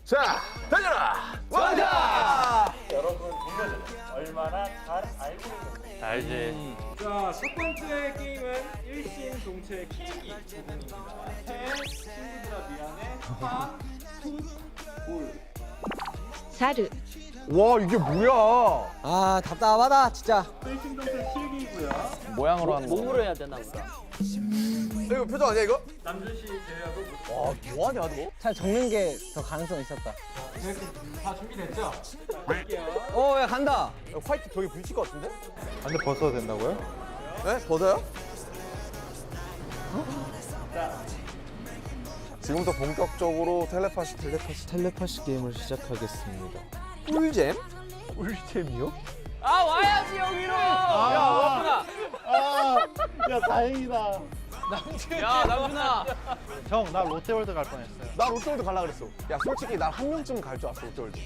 자, 달려라! 왕자! 여러분 분야는 얼마나 잘 알고 있는지. 알지. 자, 첫 번째 게임은 일심동체 케이크 부분입니다. 새 친구들아 미안해. 파, 투, 볼. 사르. 와, 이게 뭐야? 아 답답하다 진짜. 일심동체 실기고요. 모양으로 하는 거. 몸으로 해야 되나 보다. 이거 표정 아니야, 이거? 남준 씨 제외하고 와, 뭐하냐, 너? 잘 적는 게 더 가능성 있었다. 다 준비됐죠? 자, 갈게요. 야 간다. 화이트 벽에 부딪힐 것 같은데? 안돼 벗어도 된다고요? 네? 벗어요? 지금부터 본격적으로 텔레파시 게임을 시작하겠습니다. 꿀잼? 꿀잼이요? 아 와야지 여기로. 야 야 다행이다. 남준아. 야 남준아. 형 나 롯데월드 갈 뻔했어요. 나 롯데월드 갈라 그랬어. 야, 솔직히 난 한 명쯤 갈 줄 알았어, 롯데월드.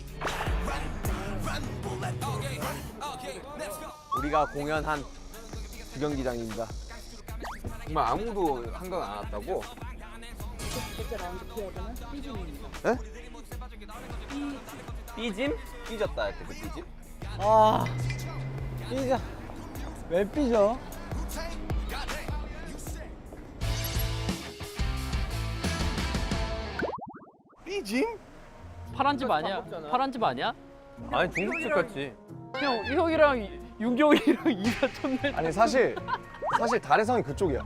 우리가 공연한 주경기장입니다. 정말 아무도 한강 안 왔다고? 에? 삐짐? 삐졌다 할때 그 삐짐? 아 삐져. 왜 삐져? 삐짐? 파란 집 아니야? 파란 집 아니야? 아니 중국집 같지. 형이랑 윤경이랑 이사 촌내. 아니 사실 달해성이 그쪽이야.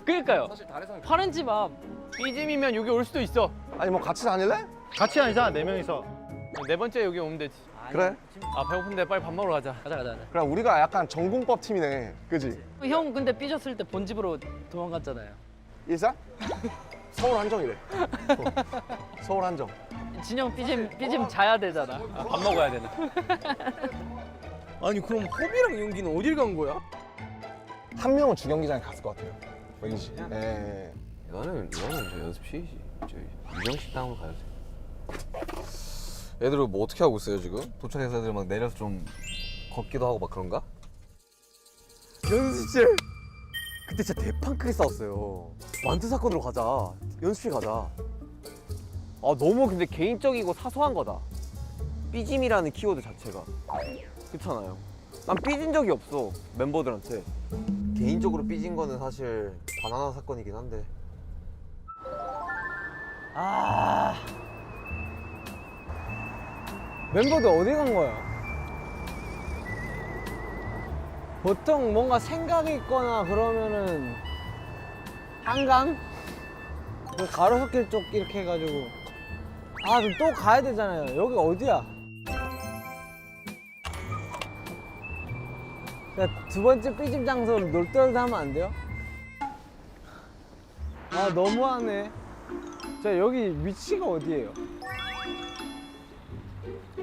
그러니까요. 사실 달해성이 파란 집 앞. 삐짐이면 여기 올 수도 있어. 아니 뭐 같이 다닐래? 같이 다니자 4명이서. 네 번째 여기 오면 되지. 그래. 아 배고픈데 빨리 밥 먹으러 가자. 가자. 그래 우리가 약간 전공법 팀이네. 그지? 형 근데 삐졌을 때 본집으로 도망갔잖아요. 일산? 서울 한정이래. 서울 한정. 진영 삐짐 자야 되잖아. 아, 밥 먹어야 되나? 아니 그럼 호비랑 용기는 어딜 간 거야? 한 명은 주경기장에 갔을 것 같아요. 왠지. 예. 이거는 저 연습실이지. 저희 유정식당으로 가야 돼. 애들 뭐 어떻게 하고 있어요 지금? 도착해서 애들 막 내려서 좀 걷기도 하고 막 그런가? 연습실. 그때 진짜 대판 크게 싸웠어요. 만두 사건으로 가자. 연습실 가자. 아 너무 근데 개인적이고 사소한 거다. 삐짐이라는 키워드 자체가. 그렇잖아요. 난 삐진 적이 없어 멤버들한테. 개인적으로 삐진 거는 사실 바나나 사건이긴 한데. 아 멤버들 어디 간 거야? 보통 뭔가 생각이 있거나 그러면은 한강? 그 가로수길 쪽 이렇게 해가지고 아 그럼 또 가야 되잖아요. 여기 어디야? 두 번째 삐짐 장소로 롯데월드 하면 안 돼요? 아 너무하네. 자 여기 위치가 어디예요?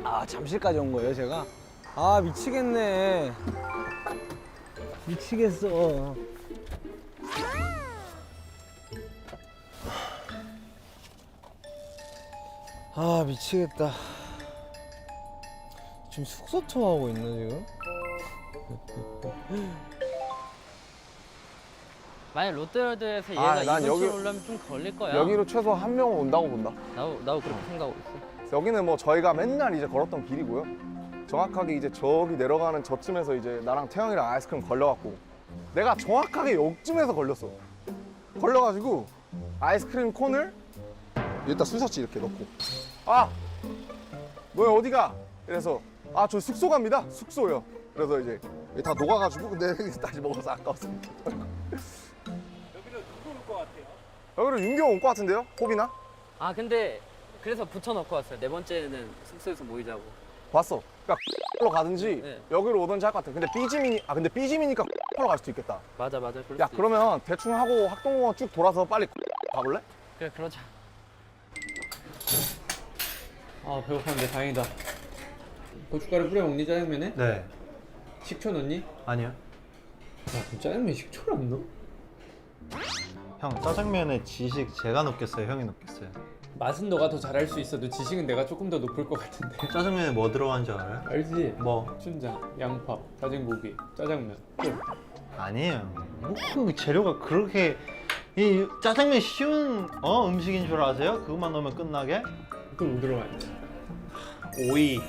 아 잠실까지 온 거예요 제가? 아 미치겠네. 미치겠어. 아 미치겠다. 지금 숙소 투어하고 있나 지금? 만약 롯데월드에서 얘가 난 이 근처로 여기- 오려면 좀 걸릴 거야. 여기로 최소 한 명은 온다고 본다. 나도 그렇게 생각하고 있어. 여기는 뭐 저희가 맨날 이제 걸었던 길이고요. 정확하게 이제 저기 내려가는 저쯤에서 이제 나랑 태영이랑 아이스크림 걸려갖고 내가 정확하게 여기쯤에서 걸렸어. 걸려가지고 아이스크림 콘을 여기다 쑤셨지 이렇게 넣고 아! 너희 어디가? 이래서 아 저 숙소 갑니다. 숙소요. 그래서 이제 다 녹아가지고 근데 다시 먹어서 아까웠어. 여기로 누구 올 것 같아요? 여기로 윤경 올 것 같은데요? 호비나? 아 근데 그래서 붙여놓고 왔어요. 네 번째는 숙소에서 모이자고. 봤어. 그러니까 로 가든지 네. 여기로 오든지 할 것 같아. 근데 삐짐이니까 로 갈 수도 있겠다. 맞아. 그럴 야 수도 그러면 대충 하고 학동공원 쭉 돌아서 빨리 가볼래? 있어. 그래 그러자. 아 배고팠는데 다행이다. 고춧가루 뿌려 먹니 짜장면에? 네. 식초 넣니? 아니요. 야 그럼 짜장면 식초를 안 넣어? 형 짜장면에 지식 제가 넣겠어요? 형이 넣겠어요? 맛은 너가 더 잘할 수 있어도 지식은 내가 조금 더 높을 것 같은데. 짜장면에 뭐 들어가는지 알아요? 알지? 뭐? 춘장, 양파, 다진 고기, 짜장면. 끝. 아니에요. 뭐 그 재료가 그렇게 이 짜장면 쉬운 음식인 줄 아세요? 그것만 넣으면 끝나게? 또 들어가야 돼. 오이.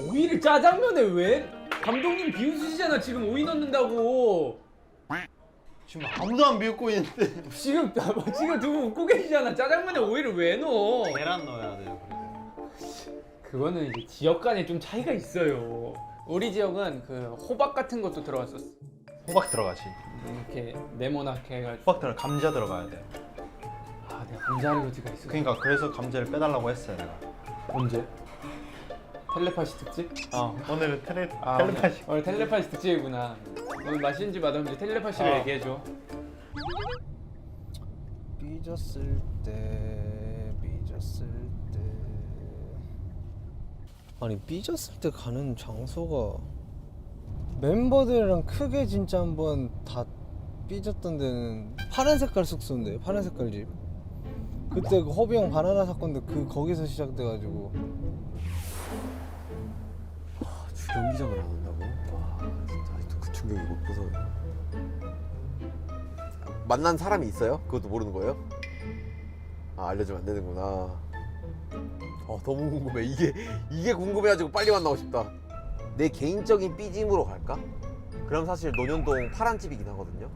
오이를 짜장면에 왜? 감독님 비웃으시잖아. 지금 오이 넣는다고. 지금 아무도 안 비웃고 있는데. 지금 두 분 웃고 계시잖아. 짜장면에 오이를 왜 넣어? 계란 넣어야 돼요. 그거는 이제 지역 간에 좀 차이가 있어요. 우리 지역은 그 호박 같은 것도 들어갔었어. 호박 들어가지. 이렇게 네모나게 해가지고. 호박 들어 감자 들어가야 돼요. 아, 내가 감자 알러지가 있어. 그러니까 그래서 감자를 빼달라고 했어요 내가. 언제? 텔레파시 특집? 오늘은 아, 텔레파시. 오늘 텔레파시 특집이구나. 오늘 맛있는지 맛없는지 텔레파시를 얘기해줘. 삐졌을 때 아니 삐졌을 때 가는 장소가 멤버들이랑 크게 진짜 한번 다 삐졌던 데는 파란 색깔 숙소인데 파란 색깔 집 그때 그 허비 형 바나나 사건도 거기서 시작돼가지고 경기장을 안 한다고? 와 진짜 아직도 그 충격이 못 벗어. 만난 사람이 있어요? 그것도 모르는 거예요? 아 알려주면 안 되는구나. 너무 궁금해. 이게 궁금해가지고 빨리 만나고 싶다. 내 개인적인 삐짐으로 갈까? 그럼 사실 논현동 파란집이긴 하거든요.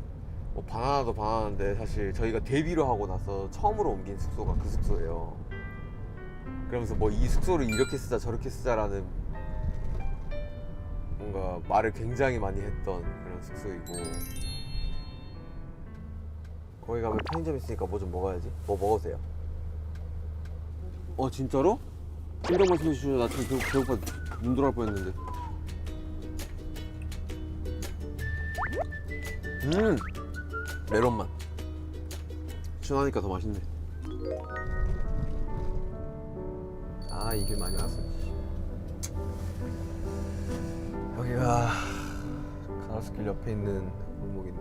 뭐 바나나도 바나나인데 사실 저희가 데뷔를 하고 나서 처음으로 옮긴 숙소가 그 숙소예요. 그러면서 뭐 이 숙소를 이렇게 쓰자 저렇게 쓰자라는 뭔가 말을 굉장히 많이 했던 그런 숙소이고, 거기 가면 편의점 있으니까 뭐 좀 먹어야지. 뭐 먹으세요? 진짜로? 진작 말씀해 주셔. 나 지금 배고파 눈 돌아갈 뻔했는데. 메론 맛. 시원하니까 더 맛있네. 아, 이 길 많이 왔어. 여기가 가로수길 옆에 있는 골목인데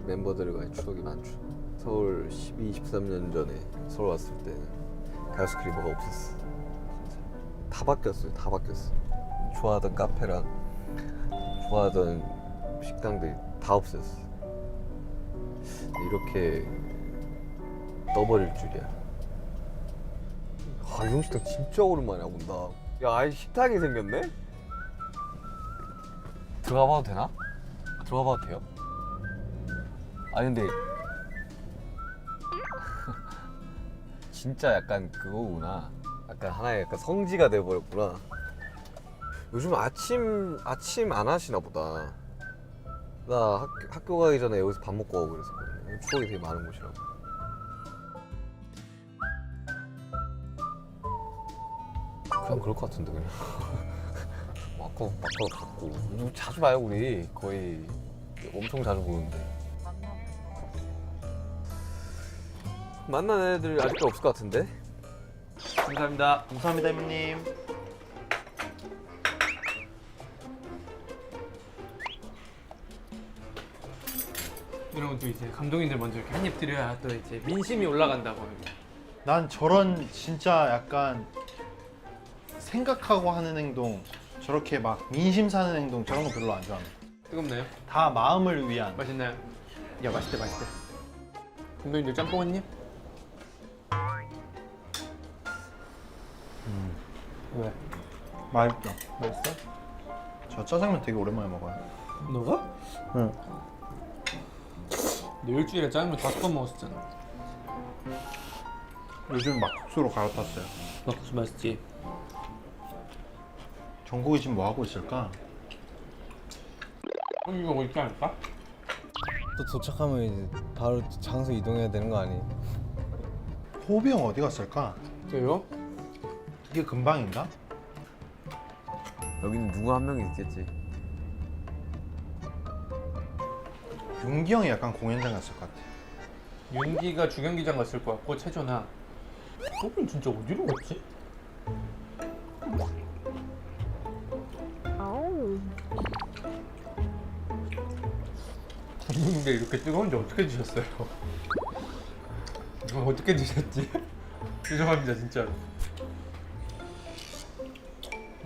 멤버들과의 추억이 많죠. 서울 12, 13년 전에 서울 왔을 때는 가로수길이 뭐가 없었어. 진짜. 다 바뀌었어요. 다 바뀌었어. 좋아하던 카페랑 좋아하던 식당들이 다 없었어. 이렇게 떠버릴 줄이야. 아, 이런 식당 진짜 오랜만에 와본다. 야, 아예 식탁이 생겼네? 들어가 봐도 되나? 들어가 봐도 돼요? 아니 근데 진짜 약간 그거구나. 약간 하나의 약간 성지가 돼버렸구나. 요즘 아침 안 하시나 보다. 나 학교 가기 전에 여기서 밥 먹고 가고 그랬었거든요. 추억이 되게 많은 곳이라고. 그냥 그럴 것 같은데 그냥. 아까 갔고. 자주 봐요 우리. 거의 엄청 자주 보는데. 만난 애들 아직도 없을 것 같은데? 감사합니다. 감사합니다 형님. 이런 것도 이제 감독님들 먼저 이렇게 한입 드려야 또 이제 민심이 올라간다고. 난 저런 진짜 약간 생각하고 하는 행동, 저렇게 막 민심 사는 행동 저런 거 별로 안 좋아합니다. 뜨겁나요? 다 마음을 위한. 맛있나요? 야, 맛있대. 감독님들 짬뽕 한 입? 왜? 맛있죠. 맛있어? 저 짜장면 되게 오랜만에 먹어요. 너가? 응. 너 일주일에 짜장면 5번 먹었었잖아. 요즘 막국수로 갈아탔어요. 막국수 맛있지? 정국이 지금 뭐 하고 있을까? 이거 있지 않을까? 또 도착하면 이제 바로 장소 이동해야 되는 거 아니? 호비 형 어디 갔을까? 저요? 이게 금방인가? 여기는 누구 한 명이 있겠지. 윤기 형이 약간 공연장 갔을 것 같아. 윤기가 주경기장 갔을 것 같고 최조나. 저분 진짜 어디로 갔지? 근데 이렇게 뜨거운데 어떻게 드셨어요? 이거 어떻게 드셨지? 죄송합니다 진짜로.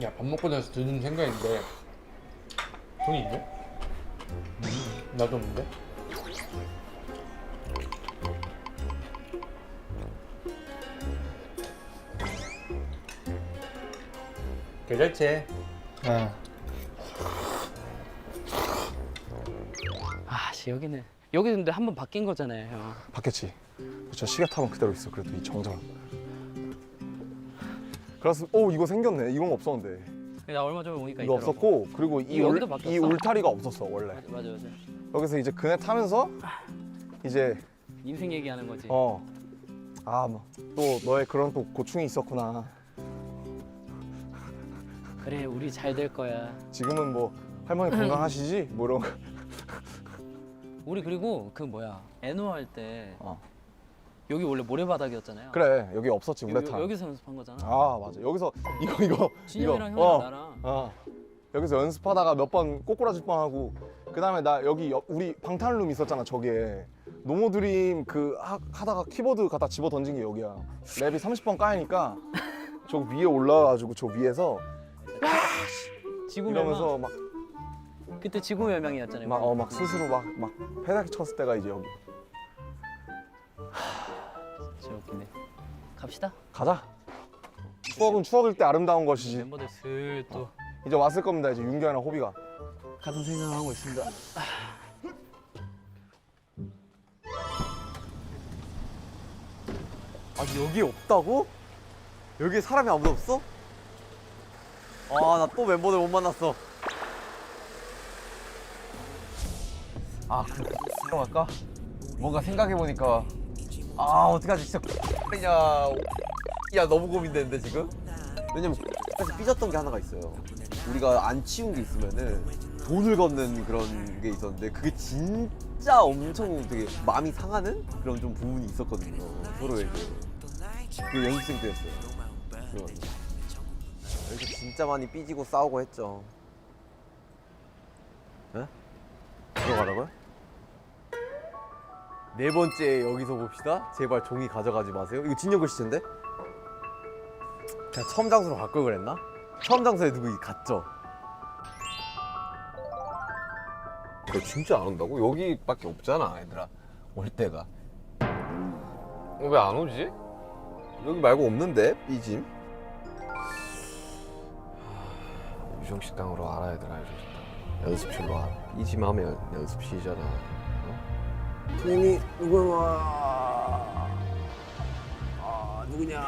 야, 밥 먹고 나서 드는 생각인데 돈이 있네? 나도 없는데? 계절체. 아씨 여기 근데 한 번 바뀐 거잖아요 형. 바뀌었지. 저 시계탑은 그대로 있어. 그래도 이 정장. 그래서 이거 생겼네. 이건 없었는데. 나 얼마 전에 오니까 이거 있더라고. 없었고 그리고 여기도 바뀌었어? 이 울타리가 없었어 원래. 맞아. 여기서 이제 그네 타면서 이제 인생 얘기하는 거지. 뭐 또 너의 그런 또 고충이 있었구나. 그래 우리 잘 될 거야. 지금은 뭐 할머니 건강하시지? 뭐 이런 거. 우리 그리고 그 뭐야 애노 할 때 어. 여기 원래 모래바닥이었잖아요. 그래 여기 없었지 우레탄. 여기서 연습한 거잖아. 아 맞아. 여기서 이거 진영이랑 이거, 형이랑 나랑. 여기서 연습하다가 몇 번 꼬꾸라질 뻔하고 그다음에 나 여기 우리 방탄룸 있었잖아 저기에 노모드림 하다가 키보드 갖다 집어 던진 게 여기야. 랩이 30번 까이니까 저 위에 올라가지고 저 위에서 지구멸망. 이러면서 막 그때 지구멸망이었잖아요. 막 스스로 막 페다기 쳤을 때가 이제 여기. 진짜 웃기네. 갑시다. 가자. 추억은 추억일 때 아름다운 것이지. 멤버들 슬 또 이제 왔을 겁니다. 이제 윤규이랑 호비가. 같은 생각을 하고 있습니다. 아니 여기 없다고? 여기 사람이 아무도 없어? 아 나 또 멤버들 못 만났어. 할까? 뭔가 생각해보니까 어떡하지 진짜 야 너무 고민되는데 지금? 왜냐면 사실 삐졌던 게 하나가 있어요. 우리가 안 치운 게 있으면은 돈을 걷는 그런 게 있었는데 그게 진짜 엄청 되게 마음이 상하는 그런 좀 부분이 있었거든요 서로에게. 그 연습생 때였어요. 여기서 진짜 많이 삐지고 싸우고 했죠. 에? 들어가라고요? 네 번째 여기서 봅시다. 제발 종이 가져가지 마세요. 이거 진영 글씨인데? 그냥 처음 장소로 갈 걸 그랬나? 처음 장소에 누구 갔죠? 너 진짜 안 온다고? 여기밖에 없잖아 얘들아 올 때가. 왜 안 오지? 여기 말고 없는데 삐짐. 유정식당으로 알아 얘들아. 유정식당 연습실로 와. 삐짐 하면 연습실이잖아. 선생님이 누구냐?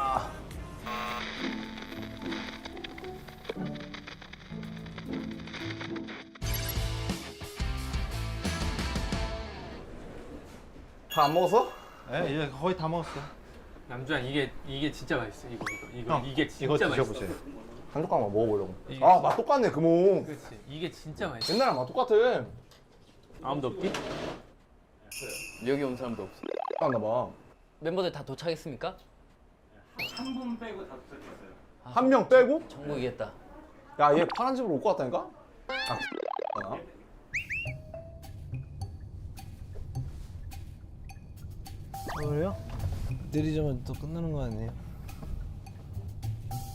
다 안 먹었어? 네, 이제 거의 다 먹었어요. 남주야 이게 진짜 맛있어. 형, 이게 이거 드셔보세요. 한 조각만 먹어보려고. 이게 맛 똑같네 금홍. 그렇지. 이게 진짜 맛있어. 옛날랑 맛 똑같아. 아무도 없기? 여기 온 사람도 없어. 안 봐. 멤버들 다 도착했습니까? 한 분 빼고 다 도착했어요. 한 명 빼고? 정국이겠다. 야 얘 파란 집으로 올 것 같다니까? 그래요? 내리자마자 또 끝나는 거 아니에요?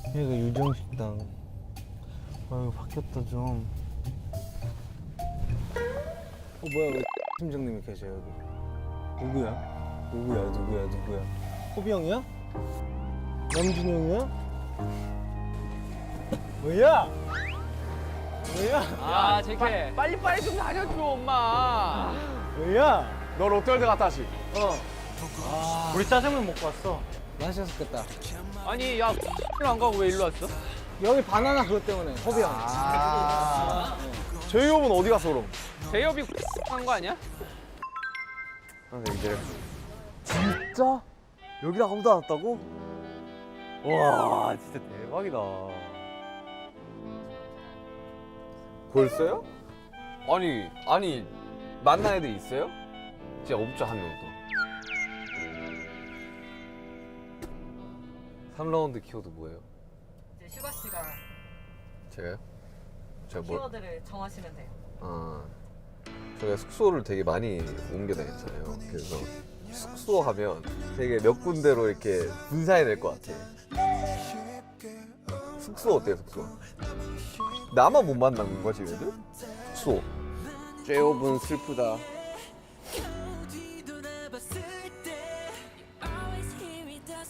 여기가 유정식당. 이거 바뀌었다 좀. 뭐야 왜 팀장님이 계세요 여기? 누구야? 호비 형이야? 남준이 형이야? 뭐야? 아 JK. 빨리 좀 다녀줘 엄마. 뭐야? 너 롯데월드 갔다 하시. 우리 짜장면 먹고 왔어. 맛있었겠다. 아니 야 안 가고 왜 일로 왔어? 여기 바나나 그것 때문에 호비 형. 제이홉은 어디 갔어 그럼? 제이홉이 한 거 아니야? 선생님들 진짜? 여기랑 아무도 안 왔다고? 와 진짜 대박이다. 벌써요? 아니 만난 애들 있어요? 진짜 없죠 한 명도. 3라운드 키워드 뭐예요? 이제 슈가 씨가 제가요? 제가 뭐? 키워드를 정하시면 돼요. 저희가 숙소를 되게 많이 옮겨 다녔잖아요. 그래서 숙소 하면 되게 몇 군데로 이렇게 분산이 될 것 같아. 숙소 어때요, 숙소? 나만 못 만난 거지, 얘들? 숙소. 제이홉은 슬프다.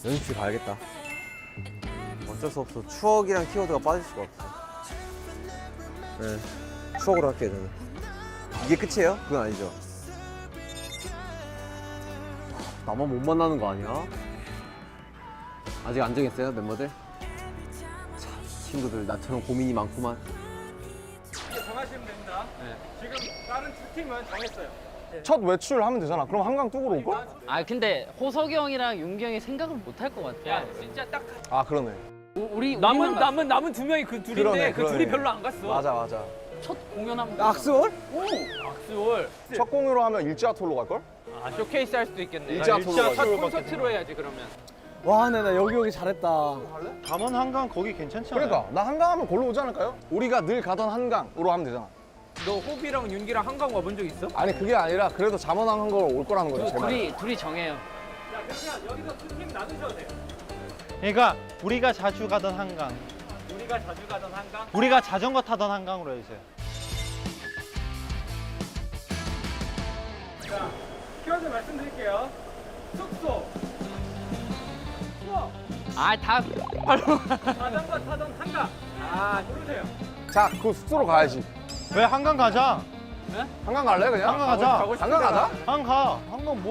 연습실 가야겠다. 어쩔 수 없어. 추억이랑 키워드가 빠질 수가 없어. 네. 추억으로 할게요 저는. 이게 끝이에요? 그건 아니죠. 나만 못 만나는 거 아니야? 아직 안 정했어요 멤버들? 참 친구들 나처럼 고민이 많구만. 이제 정하시면 됩니다. 지금 다른 두 팀은 정했어요. 첫 외출 하면 되잖아. 그럼 한강 뚝으로 올걸? 아 근데 호석이 형이랑 윤기 형이 생각을 못 할 것 같아. 야 진짜 딱 아 그러네. 우리 남은 두 명이 그 둘인데 그러네, 그 그러네. 둘이 별로 안 갔어. 맞아. 첫 공연하면 악수월? 악수월. 첫 공유로 하면 일지아톨로 갈걸? 아 쇼케이스 할 수도 있겠네. 일지아톨로 첫 가지. 콘서트로 해야지 그러면. 와, 근데 나 여기 잘했다. 담원 한강 거기 괜찮잖아요. 그러니까 나 한강 하면 걸로 오지 않을까요? 우리가 늘 가던 한강으로 하면 되잖아. 너 호비랑 윤기랑 한강 와본 적 있어? 아니 그게 아니라 그래도 잠원한 걸 올 거라는 거지 제 말. 둘이 정해요. 자, 그러면 여기서 두 팀 나누셔도 돼요. 그러니까 우리가 자주 가던 한강, 우리가 자주 가던 한강. 우리가 자전거 타던 한강으로 해주세요. 자, 키워드 말씀드릴게요. 숙소, 수업, 아다 자전거 타던 한강. 아, 고르세요. 자, 그 숙소로 가야지. 왜 한강 가자? 한강 갈래 그냥? 한강 가자. 한강 가자. 한강 가. 한강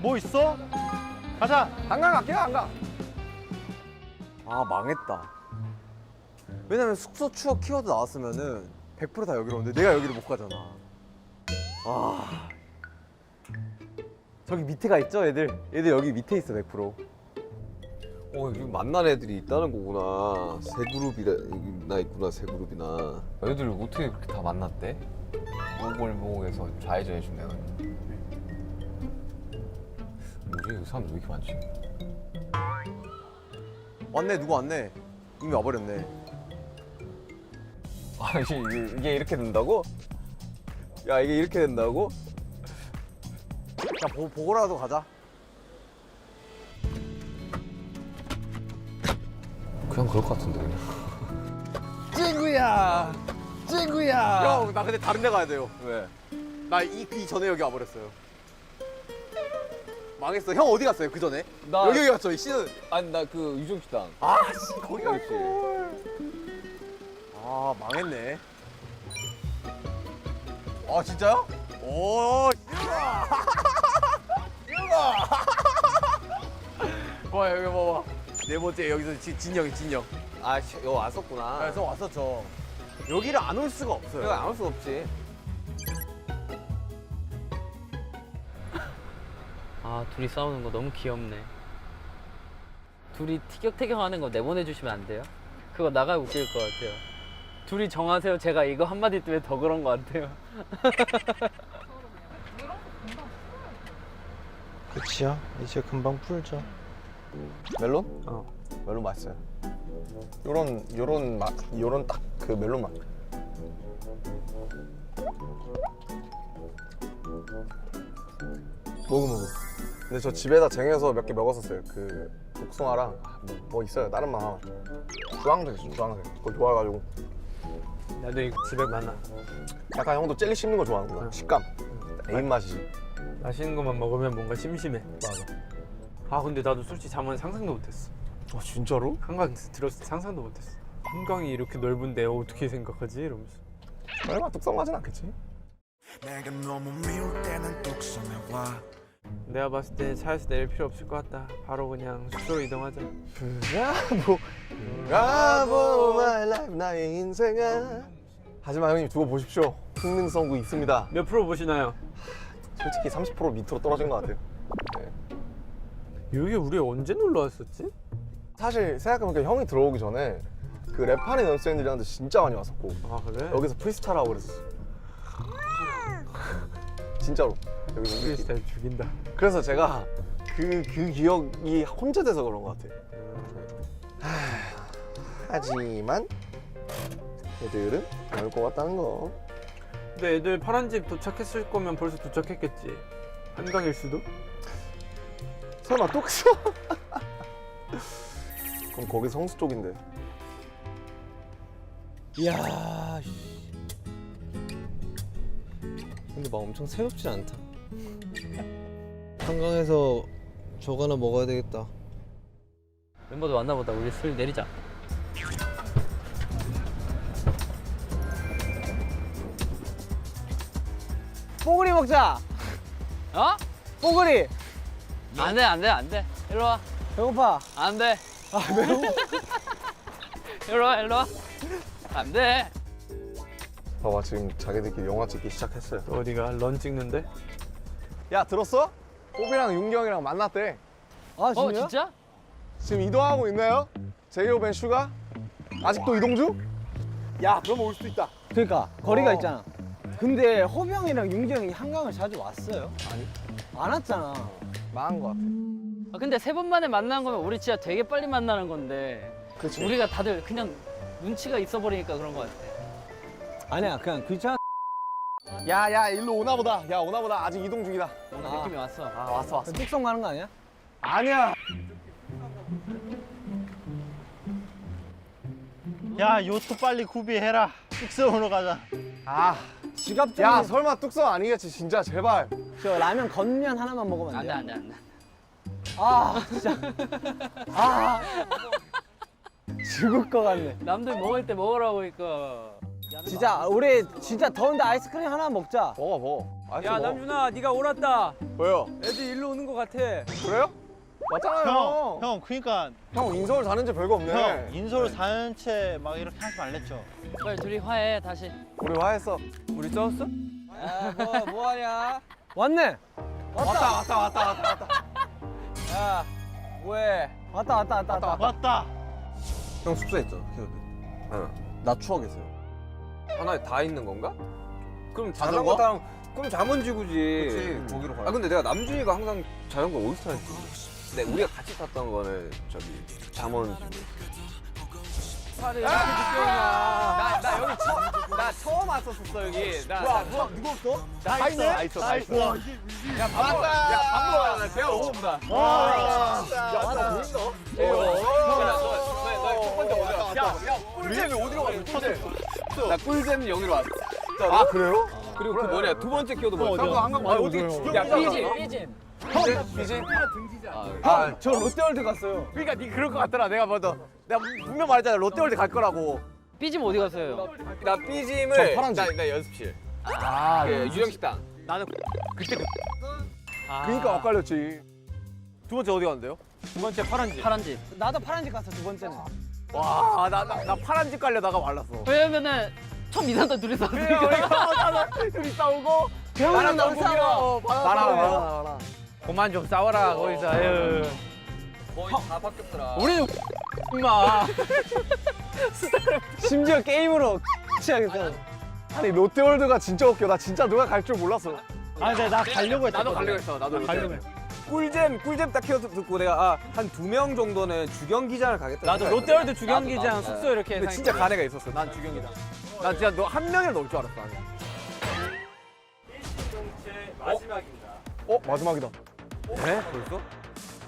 뭐 있어? 가자. 한강 갈게요 한강. 아 망했다. 왜냐면 숙소 추억 키워드 나왔으면은 100% 다 여기로 오는데 내가 여기를 못 가잖아. 아 저기 밑에가 있죠 애들 여기 밑에 있어 100%. 여기 만난 애들이 있다는 거구나. 세 그룹이나 있구나, 세 그룹이나. 애들 어떻게 그렇게 다 만났대? 오골목에서 좌회전 해준 내가. 뭐지? 이 사람 왜 이렇게 많지? 왔네 누구 왔네. 이미 와버렸네. 아, 이게 이렇게 된다고? 야, 이게 이렇게 된다고? 자 보고라도 가자. 그냥 그럴 것 같은데, 그냥. 찐구야. 형 나 근데 다른 데 가야 돼요. 왜? 나 이 전에 여기 와버렸어요. 망했어. 형 어디 갔어요 그 전에? 여기 갔죠 이 시즌. 아니, 나 그 유종식당. 아씨 거기 그렇지. 갈걸. 아 망했네. 아 진짜요? 오 와 여기 봐봐. 네 번째 여기서 진영. 아, 여기 왔었구나. 그래서 왔었죠. 여기를 안 올 수가 없어요. 여기 안 올 수 없지. 아 둘이 싸우는 거 너무 귀엽네. 둘이 티격태격하는 거 내보내주시면 안 돼요? 그거 나가 웃길 것 같아요. 둘이 정하세요. 제가 이거 한마디 때문에 더 그런 것 같아요. 그치야. 이제 금방 풀죠. 멜론? 멜론 맛있어요. 요런 맛, 요런 딱 그 멜론 맛. 먹어. 근데 저 집에다 쟁여서 몇 개 먹었었어요. 그 복숭아랑 뭐 있어요. 다른 맛 하나. 주황색 있어, 주황색. 그거 좋아해가지고. 나도 이거 집에 많아. 약간 형도 젤리 씹는 거 좋아하는구나. 식감. 애인 맛이지. 맛있는 것만 먹으면 뭔가 심심해. 맞아. 아 근데 나도 솔직히 잠은 상상도 못했어. 아 진짜로? 한강 들었을 때 상상도 못했어. 한강이 이렇게 넓은데 어떻게 생각하지? 이러면서. 설마 뚝성하진 않겠지? 내가 너무 미울 때는 뚝섬해와. 내가 봤을 때 차에서 내릴 필요 없을 것 같다. 바로 그냥 숙소로 이동하자. 브라보 마이 라이프 나의 인생아. 하지만 형님 두고 보십시오. 흥능성도 있습니다. 몇 프로 보시나요? 솔직히 30% 밑으로 떨어진 것 같아요. 네. 여기 우리 언제 놀러 왔었지? 사실 생각해보니까 형이 들어오기 전에 그 랩하는 연습생들이랑도 진짜 많이 왔었고 아 그래? 여기서 프리스타일 하고 그랬었어. 진짜로. 여기서 프리스타일 죽인다. 그래서 제가 그 기억이 혼재돼서 그런 것 같아요. 하지만 애들은 안 올 것 같다는 거. 근데 애들 파란 집 도착했을 거면 벌써 도착했겠지. 한강일 수도? 설마 또 그죠? 그럼 거기 성수 쪽인데. 이야. 근데 막 엄청 새롭진 않다. 한강에서 저거 하나 먹어야 되겠다. 멤버들 왔나 보다. 우리 술 내리자. 뽀글이 먹자. 어? 뽀글이. 안 돼, 안 돼, 안 돼. 일로 와. 배고파. 안 돼. 아 매워. 일로 와, 일로 와. 안 돼. 봐봐 지금 자기들끼리 영화 찍기 시작했어요. 어디가 런 찍는데? 야 들었어? 뽀비랑 윤경이랑 만났대. 아 어, 진짜? 진짜? 지금 이동하고 있나요? 제이홉 앤 슈가? 아직도 이동 중? 야 그러면 올 수도 있다. 그러니까 거리가 어. 있잖아. 근데 호비 형이랑 윤기 형이 한강을 자주 왔어요? 아니. 안 왔잖아. 망한 거 같아. 아, 근데 3번 만에 만나는 거면 우리 진짜 되게 빨리 만나는 건데. 그치. 우리가 다들 그냥 눈치가 있어 버리니까 그런 거 같아. 아니야 그냥 귀찮아. 야야 일로 오나 보다. 야 오나 보다. 아직 이동 중이다. 오늘 아. 느낌이 왔어. 아 왔어 왔어. 뚝성 가는 거 아니야? 아니야. 야 요트 빨리 구비해라. 숙소으로 가자. 아. 지갑 좀. 야 설마 뚝성 아니겠지 진짜 제발. 저 라면 건면 하나만 먹으면 안 안 돼? 돼, 안 돼, 안 돼. 아 진짜. 아 죽을 것 같네. 남들 먹을 때 먹으라고 하니까. 진짜 우리 진짜 더운데 아이스크림 하나 먹자. 먹어 먹어. 아이스 야 먹어. 남준아 네가 옳았다. 왜요? 애들 일로 오는 것 같아. 그래요? 맞잖아요. 형 그러니까 형 인서울 사는 지 별거 없네. 형 인솔 사는 채 막 이렇게 하지 말랬죠. 빨리 둘이 화해 다시. 우리 화했어. 우리 싸웠어? 뭐 하냐? 왔네. 왔다. 야 뭐해? 왔다. 왔다. 형 숙소에 있잖아 키워드. 나 추억했어요. 하나에 다 있는 건가? 그럼 자전거? 그럼 잠원지구지. 그치, 거기로 가야 아 근데 내가 남준이가 항상 자전거 어디서 타는지. 근데 우리가 같이 탔던 거는 저기 잠원지구. 나 여기 나 처음 왔었어 여기. 누구 없어? 나 있어. 나 있어. 나 있어. 야 왔다. 밥 먹어야 돼. 배가 고픈다. 와. 야, 나 보인다. 너첫 번째 어디야? 야, 꿀잼이 어디로 갔어? 나 꿀잼 여기로 왔어. 아 그래요? 그리고 그 뭐냐 두 번째 키워드 뭐야? 형도 한강 말고 어디? 야, 삐짐. 저 롯데월드 갔어요. 그러니까 네 그럴 것 같더라. 내가 먼저 내가 분명 말했잖아. 롯데월드 갈 거라고. 삐짐 어디 갔어요? 나 삐짐을 저 파란색. 나 연습실. 아, 유령식당. 나는 그때 그러니까 엇갈렸지. 두 번째 어디 갔는데요? 두 번째 파란집. 파란집. 나도 파란색 갔어 두 번째는. 와, 나 파란집 가려다가 말랐어. 왜냐면은 처음 이사다 둘이 싸우니까. 둘이 싸우고 형이랑 너무 싸워. 말아. 그만 좀 싸워라 거기서. 아유. 거의 다 바뀌었더라. 우리는 임마. 심지어 게임으로 취하겠어. 아니 롯데월드가 진짜 웃겨. 나 진짜 누가 갈 줄 몰랐어. 아니 근데 나 가려고 했어. 나도 가려고 했어. 나도 가려고 해. 꿀잼 딱 키워드 듣고 내가 한 2명 정도는 주경기장을 가겠다. 나도 롯데월드 주경기장 숙소 이렇게. 근데 진짜 간 애가 있었어. 난 주경기장. 나 진짜 너 한 명을 넣을 줄 알았어. 일신동체 마지막입니다. 마지막이다. 네? 벌써?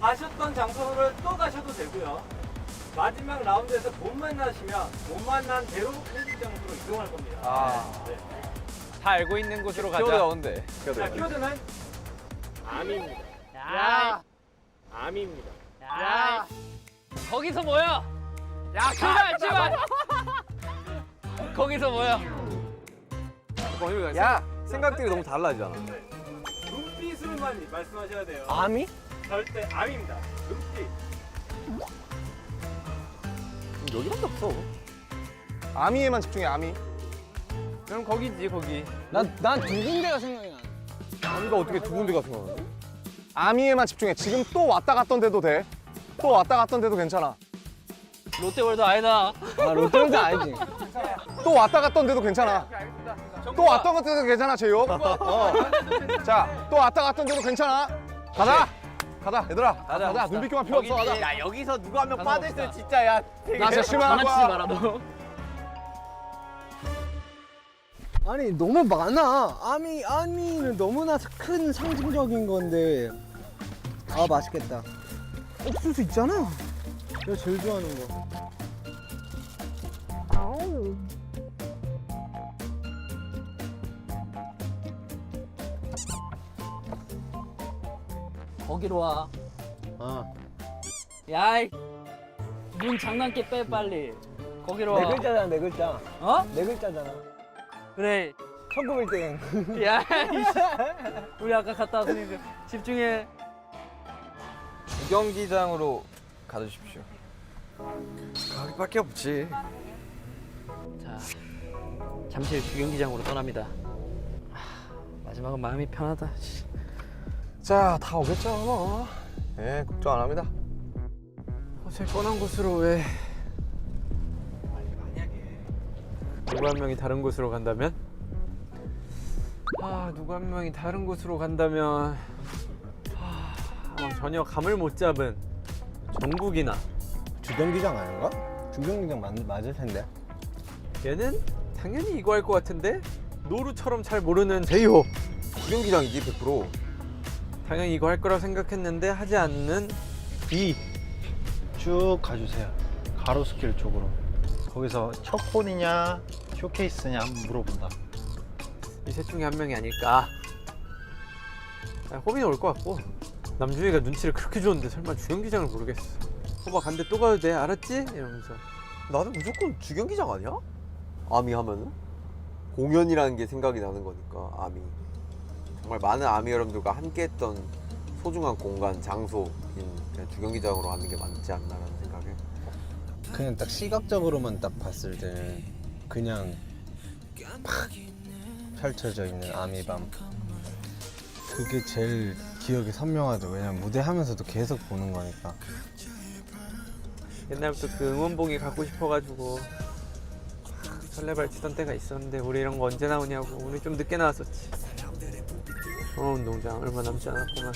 가셨던 장소를 또 가셔도 되고요. 마지막 라운드에서 못 만나시면 못 만난 대로 편집 장소로 이동할 겁니다. 네. 다 알고 있는 곳으로 가자. 키워드가 온대. 자, 키워드는 암입니다. 야. 암입니다. 야. 거기서 뭐야? 야, 출발. 거기서 뭐야? 야 생각들이 너무 달라지잖아. 눈빛으로만 말씀하셔야 돼요. 아미? 절대 암입니다. 눈빛. 여기밖에 없어. 아미에만 집중해 아미. 그럼 거기지 거기. 난 두 군데가 생각이 나. 아미가 어떻게 두 군데가 생각나지? 아미에만 집중해. 지금 또 왔다 갔던 데도 돼. 또 왔다 갔던 데도 괜찮아. 롯데월드 아니다. 아 롯데월드 알지? 또 왔다 갔던 데도 괜찮아. 또 왔다 갔던 데도 괜찮아, 제이홉. 자, 또 왔다 갔던 데도 괜찮아. 가자. 얘들아. 가자. 눈빛 교환 필요 없어. 가자. 야 여기서 누가 한 명 빠져있으면 진짜 야. 나 진짜 실망한 장난치지 거야. 마라 너. 아니 너무 많아. 아미는 너무나 큰 상징적인 건데. 아 맛있겠다. 옥수수 있잖아. 내가 제일 좋아하는 거. 거기로 와. 야, 눈 장난기 빼 빨리. 거기로 와. 네 글자잖아 네 글자. 어? 네 글자잖아. 그래. 천국 1등. 야, 이씨. 우리 아까 갔다 왔으니까 집중해. 주경기장으로 가주십시오. 거기밖에 없지. 자, 잠실 주경기장으로 떠납니다. 마지막은 마음이 편하다. 자, 다 오겠죠 뭐. 예, 걱정 안 합니다. 제일 뻔한 곳으로 왜? 누구 한 명이 다른 곳으로 간다면? 누구 한 명이 다른 곳으로 간다면 전혀 감을 못 잡은 정국이나. 주경기장 아닌가? 주경기장 맞을 텐데. 얘는 당연히 이거 할 것 같은데 노루처럼 잘 모르는 제이홉. 주경기장이지 100%. 당연히 이거 할 거라 생각했는데 하지 않는 B. 쭉 가주세요. 가로수길 쪽으로. 거기서 첫 홀이냐 쇼케이스냐 한번 물어본다. 이 셋 중에 한 명이 아닐까. 호빈이 올 것 같고 남준이가 눈치를 그렇게 줬는데 설마 주경기장을 모르겠어. 호박 간대 또 가도 돼 알았지? 이러면서. 나는 무조건 주경기장 아니야? 아미 하면은 공연이라는 게 생각이 나는 거니까. 아미 정말 많은 아미 여러분들과 함께했던 소중한 공간, 장소인 그냥 주경기장으로 가는 게 맞지 않나라는 생각에. 그냥 딱 시각적으로만 딱 봤을 때는 그냥 팍 펼쳐져 있는 아미밤. 그게 제일 기억에 선명하죠. 왜냐면 무대하면서도 계속 보는 거니까. 옛날부터 그 응원봉이 갖고 싶어가지고 설레발 치던 때가 있었는데 우리 이런 거 언제 나오냐고. 우리 좀 늦게 나왔었지. 운동장 얼마 남지 않았구만.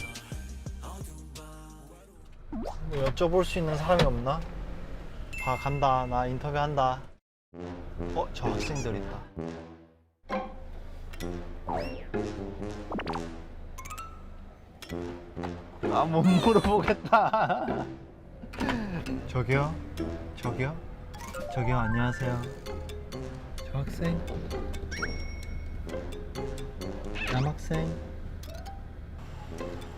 뭐 여쭤볼 수 있는 사람이 없나? 간다. 나 인터뷰한다. 저 학생들 있다. 못 물어보겠다. 저기요? 안녕하세요. 저 학생? 남학생?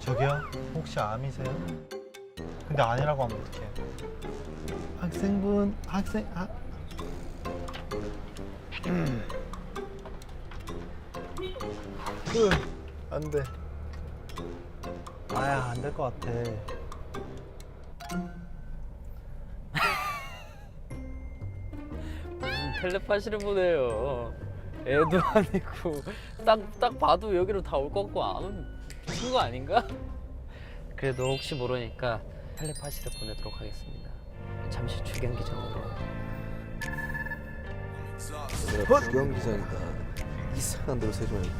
저기요? 혹시 아미세요? 근데 아니라고 하면 어떡해? 학생분, 안 돼. 안 될 것 같아. 무슨 텔레파시를 보내요. 애도 아니고 딱 봐도 여기로 다 올 것 같고 안 오는 거 아닌가? 그래도 혹시 모르니까 텔레파시를 보내도록 하겠습니다. 잠시 주경기장으로. 내가 주경기장이다. 이상한 데로 세종하니까.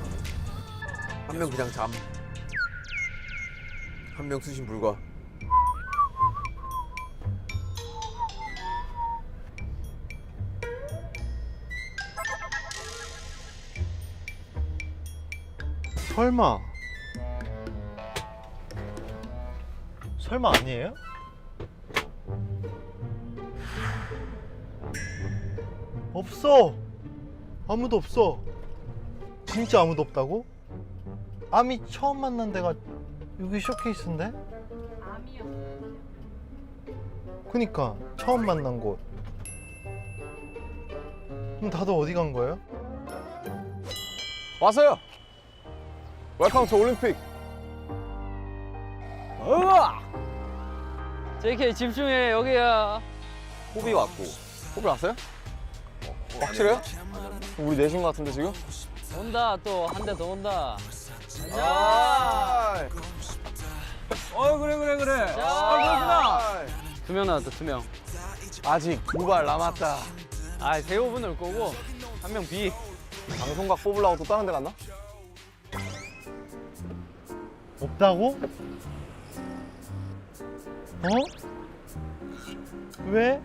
한 명 그냥 잠. 한 명 수신 불가. 설마 아니에요? 없어. 아무도 없어. 진짜 아무도 없다고? 아미 처음 만난 데가 여기 쇼케이스인데? 그니까 처음 만난 곳. 그럼 다들 어디 간 거예요? 왔어요. 웰컴 투 올림픽. JK 집중해. 여기야. 호비 왔고. 호비 왔어요? 확실해요? 우리 넷인 것 같은데 지금? 온다. 또 한 대 더 온다. 아, 그래. 자, 2명 나왔다. 2명. 아직 2발 남았다. 대호분 올 거고 1명 B. 방송각 뽑으려고 또 다른 데 갔나? 없다고? 왜?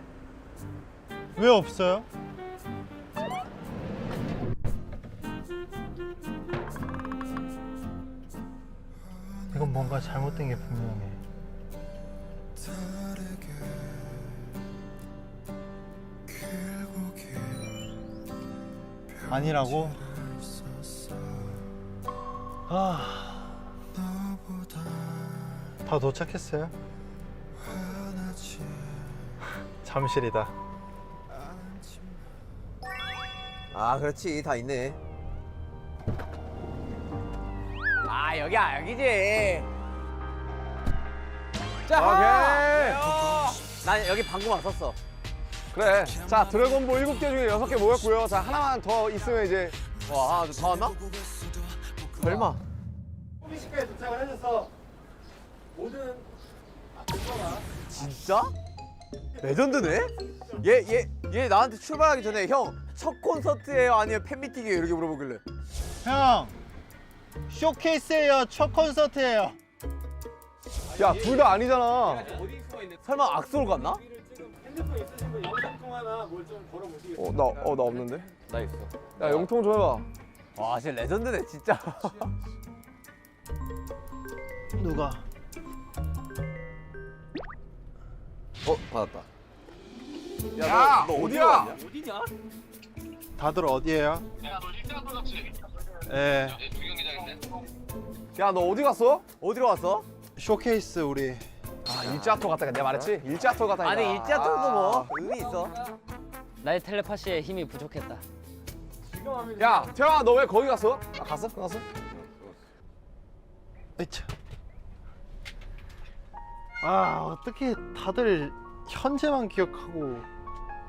왜 없어요? 이건 뭔가 잘못된 게 분명해. 아니라고? 다 도착했어요? 잠실이다. 그렇지. 다 있네. 아 여기야 여기지. 오케이. 난 여기 방금 왔었어. 그래. 자, 드래곤볼 7개 중에 6개 모였고요. 자, 하나만 더 있으면 이제 와 하나 더 왔나? 설마. 호비시까지 도착을 해줘서 모든 진짜? 레전드네? 얘 나한테 출발하기 전에 형 첫 콘서트예요 아니면 팬미팅이에요 이렇게 물어보길래 형 쇼케이스예요. 첫 콘서트예요. 야, 둘 다 아니잖아. 설마 악수로 갔나? 핸드폰 있으신 분 영상 통화나 뭘 좀 걸어보시겠어요? 나 없는데. 나 있어. 야, 영통 좀 해봐. 와 진짜 레전드네 진짜. 누가? 받았다. 야, 너 어디야? 어디냐? 다들 어디에요? 예. 야, 너 어디 갔어? 어디로 왔어? 쇼케이스 우리. 아, 일자토 갔다. 내가 말했지? 일자토 갔다. 아니 일자토도 뭐 의미 있어. 나의 텔레파시에 힘이 부족했다. 야, 태영아, 너 왜 거기 갔어? 아, 갔어? 끝났어? 에차. 아 어떻게 다들 현재만 기억하고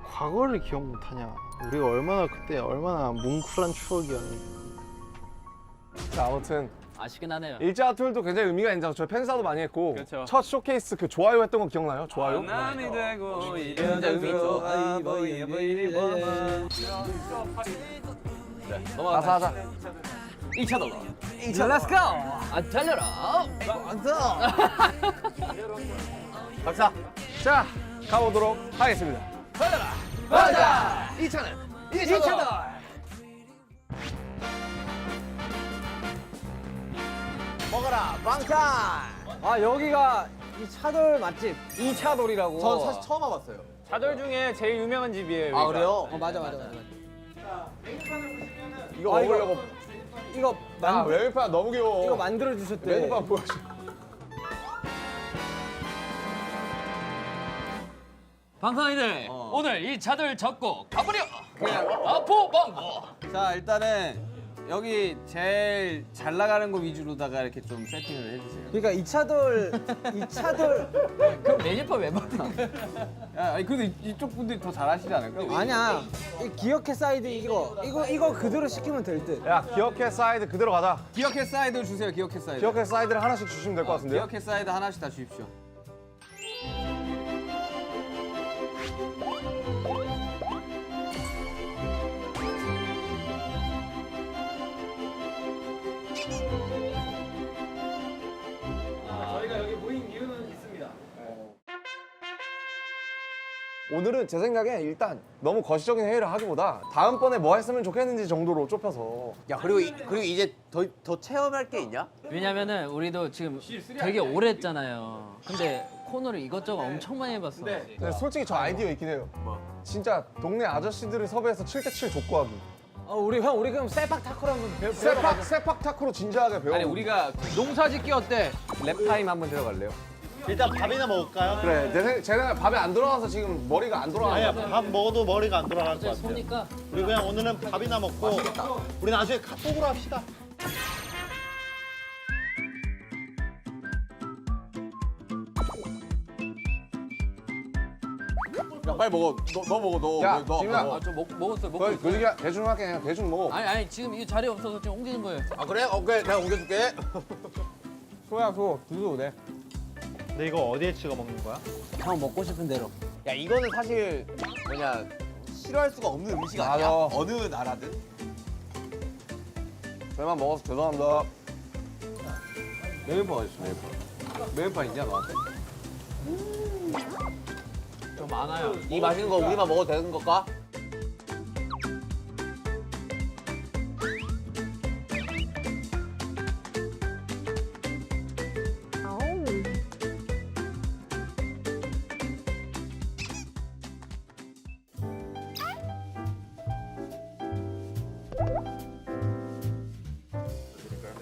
과거를 기억 못하냐. 우리가 얼마나 뭉클한 추억이었는데. 자, 아무튼 아쉽긴 하네요. 일자토도 굉장히 의미가 있는 장. 저희 팬사도 많이 했고. 그렇죠. 첫 쇼케이스 그 좋아요 했던 거 기억나요? 좋아요? 남이 되고 진짜 의미 있어. 가사 하자. 2차도. Let's go. 아 달려라. 박사. 자, 가보도록 하겠습니다. 가자! 2차는 2차도! 먹어라 방탄. 아 여기가 이 차돌 맛집. 이 차돌이라고. 전 사실 처음 와봤어요. 차돌 중에 제일 유명한 집이에요. 아 여기가. 그래요? 맞아. 자, 메뉴판을 보시면은 이거 먹으려고. 이거 야, 메뉴판 너무 귀여워. 이거 만들어 주셨대. 메뉴판 보여줘. 방탄이들 오늘 이 차들 잡고 가버려. 아포방고. 자 일단은 여기 제일 잘 나가는 거 위주로다가 이렇게 좀 세팅을 해주세요. 그러니까 이 차돌 그럼 메뉴판 왜 만든 거야? 야, 아니 근데 이쪽 분들이 더 잘하시지 않을까? 아니야. 이 기억해 사이드 이거 그대로 시키면 될 듯. 야, 기억해 사이드 그대로 가자. 기억해 사이드 주세요. 기억해 사이드. 기억해 사이드를 하나씩 주시면 될 것 같은데요? 기억해 사이드 하나씩 다 주십시오. 저희가 여기 모인 이유는 있습니다. 오늘은 제 생각에 일단 너무 거시적인 회의를 하기보다 다음번에 뭐 했으면 좋겠는지 정도로 좁혀서. 야 그리고 이제 더 체험할 게 있냐? 왜냐면은 우리도 지금 되게 오래 했잖아요. 근데 코너를 이것저것 엄청 많이 해봤어. 근데 솔직히 저 아이디어 있긴 해요. 진짜 동네 아저씨들을 섭외해서 7대7 족구하기. 우리 그럼 셀팍 타크로 한번 배워. 세팍 타크로 진지하게 배워. 아니 우리가 농사짓기 어때? 랩 타임 한번 들어갈래요? 일단 밥이나 먹을까요? 그래, 제 생각에 밥에 안 돌아가서 지금 머리가 안 돌아가. 아니야 밥 먹어도 머리가 안 돌아갈 것 같아요. 소니까 우리 그냥 오늘은 밥이나 먹고 우리 나중에 카톡으로 합시다. 야 빨리 먹어. 너 먹어 야, 지민아. 아저 먹었어요. 먹고 그 있어요. 얘기 대충 할게. 그냥 대충 먹어. 아니 지금 이 자리 없어서 지금 옮기는 거예요. 아 그래? 오케이 내가 옮겨줄게. 소야, 두두 네. 근데 이거 어디에 찍어 먹는 거야? 형 먹고 싶은 대로. 야 이거는 사실 뭐냐 싫어할 수가 없는 음식 아니야? 맞아. 어느 나라든. 저희만 먹어서 죄송합니다. 메뉴판 어딨어 메뉴판? 메뉴판 있냐 너한테? 좀 많아요. 이 맛있는 거 우리만 먹어도 되는 걸까?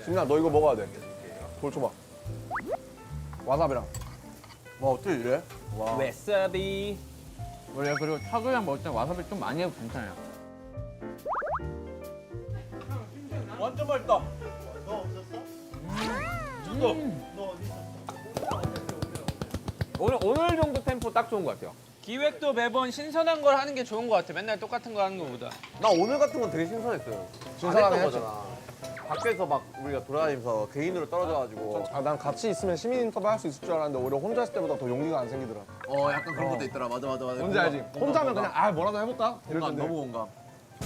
지민아, 너 이거 먹어야 돼. 돌 줘봐. 와사비랑. 와 어떻게 이래? 와사비. 원래 그리고 차돌이랑 먹을 때 와사비 좀 많이 해도 괜찮아요. 완전 맛있다. 너 없었어? 오늘 정도 템포 딱 좋은 것 같아요. 기획도 매번 신선한 걸 하는 게 좋은 것 같아. 맨날 똑같은 거 하는 거보다. 나 오늘 같은 건 되게 신선했어요. 신선하게 안 했던 했죠. 거잖아. 밖에서 막 우리가 돌아다니면서 개인으로 떨어져가지고. 난 같이 있으면 시민 인터뷰 할 수 있을 줄 알았는데 오히려 혼자 있을 때보다 더 용기가 안 생기더라. 약간 그런 것도 있더라. 맞아. 뭔지 알지? 혼자면 그냥 아 뭐라도 해볼까? 이럴 텐데. 너무 공감.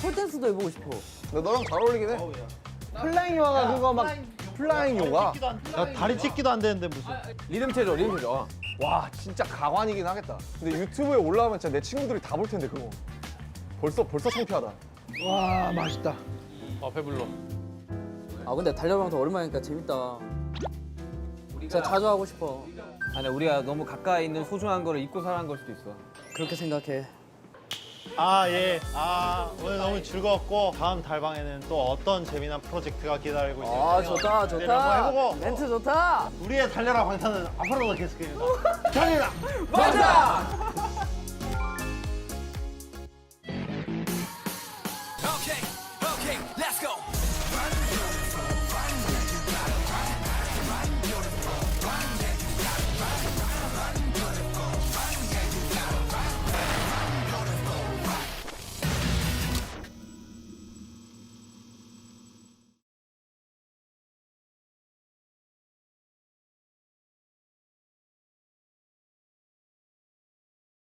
폴댄스도 해보고 싶어. 근데 너랑 잘 어울리긴 해. 플라잉 요가 그거 막 플라잉 요가. 야, 다리 찢기도 안 되는데 무슨. 리듬 체조. 와 진짜 가관이긴 하겠다. 근데 유튜브에 올라오면 진짜 내 친구들이 다 볼 텐데 그거. 벌써 창피하다. 와 맛있다. 배불러. 아 근데 달려가면 더 오랜만이니까 재밌다. 진짜 자주 하고 싶어. 아니 우리가 너무 가까이 있는 소중한 거를 잊고 살아간 걸 수도 있어. 그렇게 생각해. 오늘 너무 즐거웠고 다음 달방에는 또 어떤 재미난 프로젝트가 기다리고 있을지 좋다 기대를 한번 해보고 멘트 좋다. 우리의 달려라 방탄은 앞으로도 계속됩니다. 달려라! 맞아.